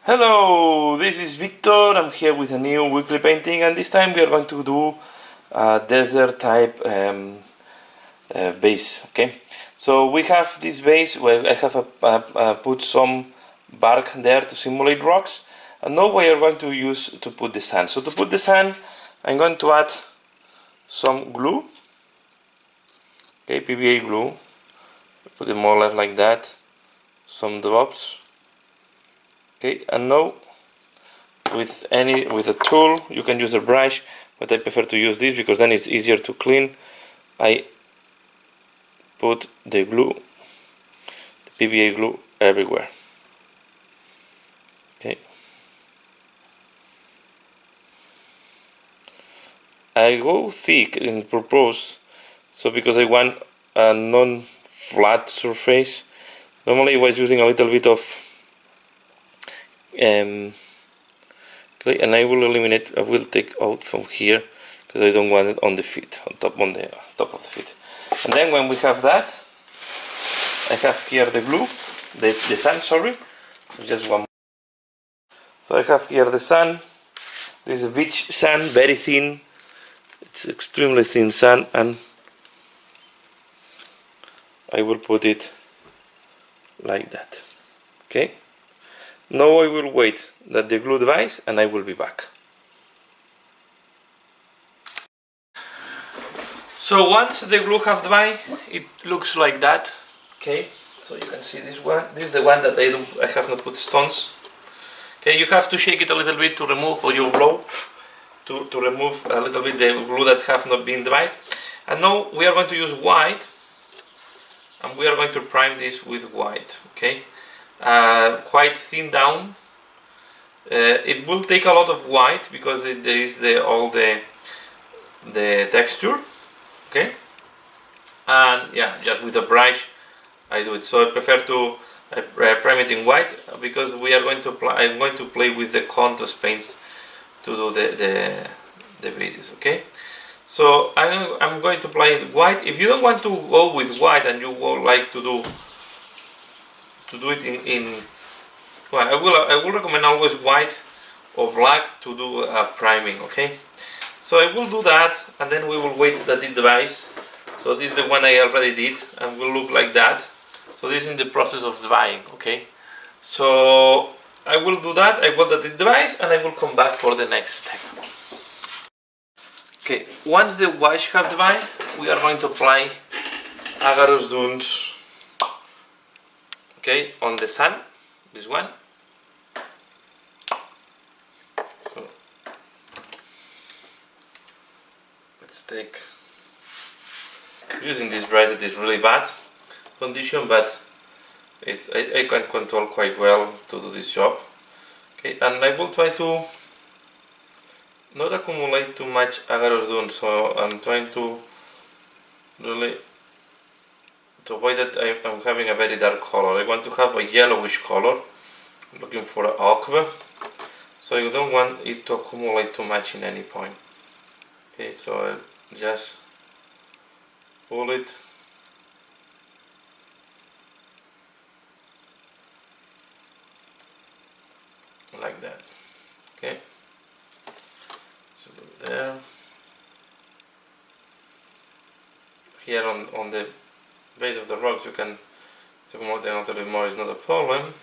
Hello, this is Victor. I'm here with a new weekly painting, and this time we are going to do a desert type base. Okay, so we have this base where I have put some bark there to simulate rocks, and now we are going to use to put the sand. So to put the sand, I'm going to add some glue. Okay, PVA glue. Put it more or less like that. Some drops. Okay, and now with a tool, you can use a brush, but I prefer to use this because then it's easier to clean. I put the glue, the PVA glue, everywhere. Okay, I go thick in purpose, so because I want a non-flat surface. Normally I was using a little bit of clay, and I will eliminate, I will take out from here because I don't want it on the feet, on top of the feet. And then when we have that, I have here the glue, the sand, sorry. So just one. So I have here the sand. This is beach sand, very thin. It's extremely thin sand, and I will put it like that. Okay. Now I will wait that the glue dries, and I will be back. So once the glue have dried, it looks like that. Okay. So you can see this one. This is the one that I have not put stones. Okay, you have to shake it a little bit to remove, or you blow to remove a little bit the glue that have not been dried. And now we are going to use white, and we are going to prime this with white. Okay, quite thin down. It will take a lot of white because there is all the texture. Okay, and yeah, just with a brush I do it. So I prefer to prime it in white because we are going to I'm going to play with the contrast paints to do the bases. Okay, so I'm going to apply white. If you don't want to go with white and you would like to do it in well, I will recommend always white or black to do priming. Okay, so I will do that, and then we will wait that it dries. So this is the one I already did, and will look like that. So this is in the process of drying. Okay, so I will do that. I will that it dries, and I will come back for the next step. Okay, once the wash have dried, we are going to apply Agarose Dunes. Okay, on the sand, this one. So let's take. Using this brush, it is really bad condition, but I can control quite well to do this job. Okay, and I will try to not accumulate too much Agarose Dunes, so I'm trying to really to avoid that I'm having a very dark color. I want to have a yellowish color. I'm looking for an ochre, so you don't want it to accumulate too much in any point. Okay, so I'll just pull it. Like that. Okay, so there. Here on the base of the rocks you can accumulate a little bit more, it's not a problem.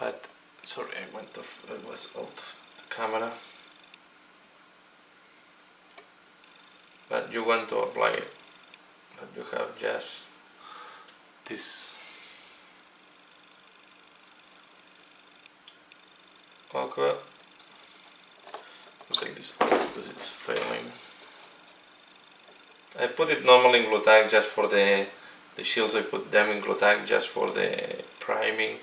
But sorry, I was out of the camera. But you want to apply it, but you have just this ochre. I'll take this off because it's failing. I put it normally in Glutak just for the shields. I put them in Glutak just for the priming,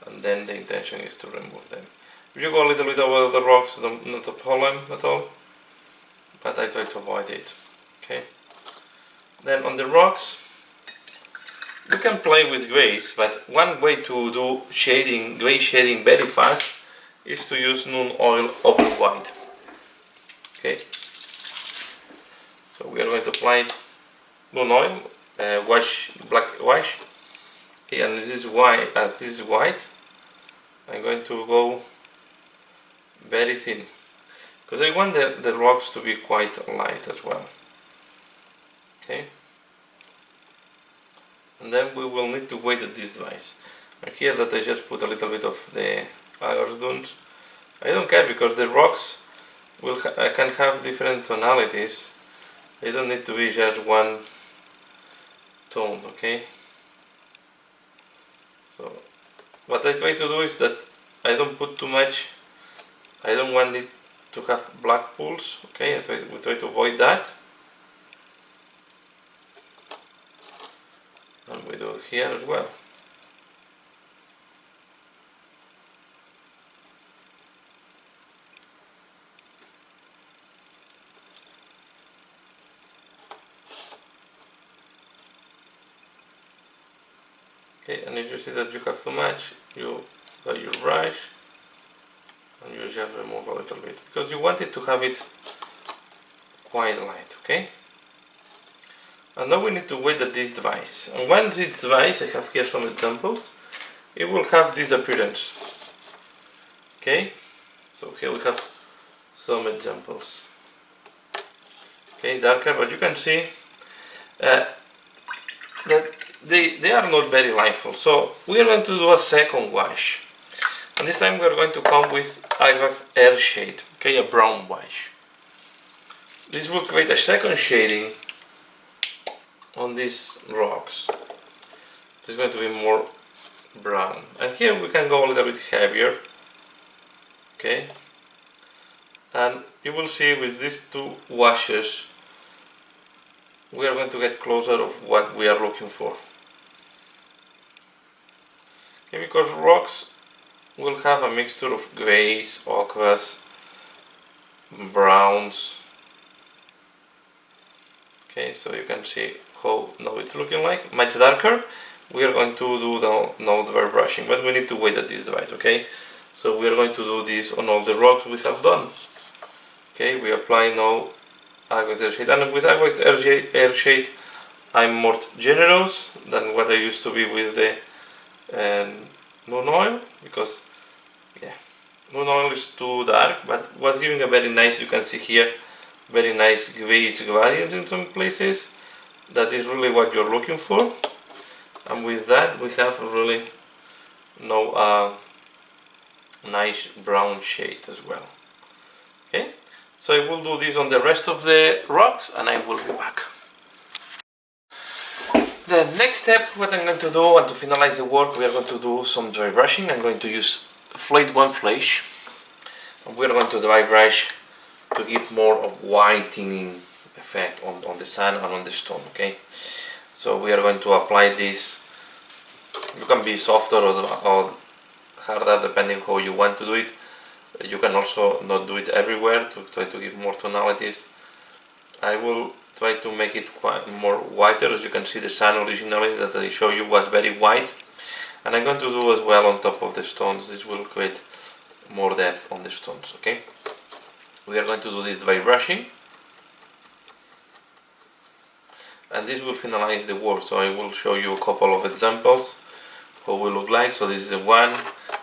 and then the intention is to remove them. If you go a little bit over the rocks, not a problem at all, but I try to avoid it. Okay. Then on the rocks, you can play with grays, but one way to do shading, gray shading very fast is to use Noon Oil over white. Okay. So we are going to apply Noon Oil, black wash. Okay, and this is white. I'm going to go very thin, because I want the rocks to be quite light as well. Okay, and then we will need to weight this device. And here that I just put a little bit of the agar dunes. I don't care, because the rocks can have different tonalities. They don't need to be just one tone, okay? So what I try to do is that I don't put too much. I don't want it to have black pools, okay? We try to avoid that. And we do it here as well. Okay, and if you see that you have too much, you buy your brush and you just remove a little bit, because you want it to have it quite light, okay? And now we need to weight this device. And once this device, I have here some examples, it will have this appearance. Okay, so here we have some examples. Okay, darker, but you can see that they are not very lightful. So we are going to do a second wash, and this time we are going to come with Agrax Air Shade, okay, a brown wash. This will create a second shading on these rocks. It is going to be more brown, and here we can go a little bit heavier, okay, and you will see with these two washes we are going to get closer of what we are looking for. Okay, because rocks will have a mixture of grays, ochres, browns. Okay, so you can see how now it's looking like, much darker. We are going to do the node dry brushing, but we need to wait at this device, okay? So we are going to do this on all the rocks we have done. Okay, we apply now Agrax Air Shade, and with Agrax Air Shade I'm more generous than what I used to be with the Moon Oil, because yeah, Moon Oil is too dark, but was giving a very nice, you can see here, very nice grayish gradients in some places. That is really what you're looking for, and with that we have really now a nice brown shade as well. Okay, so I will do this on the rest of the rocks and I will be back. The next step, what I'm going to do, and to finalize the work, we are going to do some dry brushing. I'm going to use Flayed One Flash, and we're going to dry brush to give more of whitening effect on the sand and on the stone, okay? So we are going to apply this. You can be softer or harder depending how you want to do it. You can also not do it everywhere to try to give more tonalities. I will try to make it quite more whiter. As you can see, the sand originally that I showed you was very white, and I'm going to do as well on top of the stones. This will create more depth on the stones, okay? We are going to do this by brushing, and this will finalize the work. So I will show you a couple of examples how we look like. So this is the one,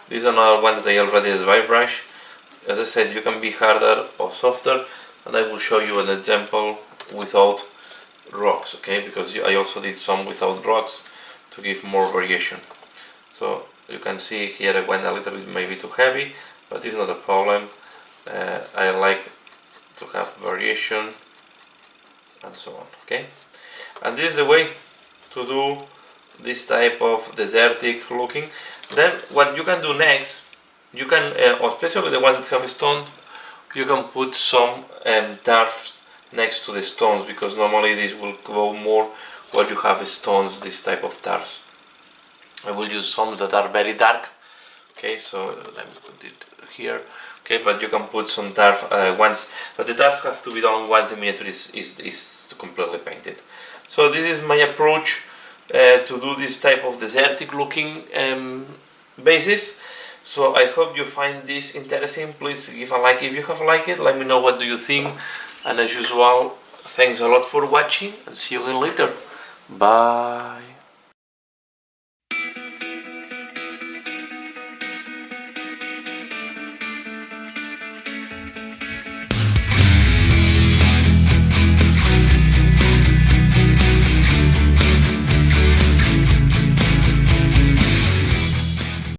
this is another one that I already dry brush. As I said, you can be harder or softer, and I will show you an example without rocks, okay, because I also did some without rocks to give more variation. So you can see here I went a little bit maybe too heavy, but it's not a problem. I like to have variation and so on, okay? And this is the way to do this type of desertic looking. Then what you can do next, you can, especially the ones that have a stone, you can put some turfs next to the stones, because normally this will go more where you have stones, this type of turfs. I will use some that are very dark, okay, so let me put it here, okay, but you can put some turf once, but the turf has to be done once the miniature is completely painted. So this is my approach to do this type of desertic looking basis. So I hope you find this interesting. Please give a like if you have liked it. Let me know what do you think, and as usual, thanks a lot for watching, and see you again later. Bye.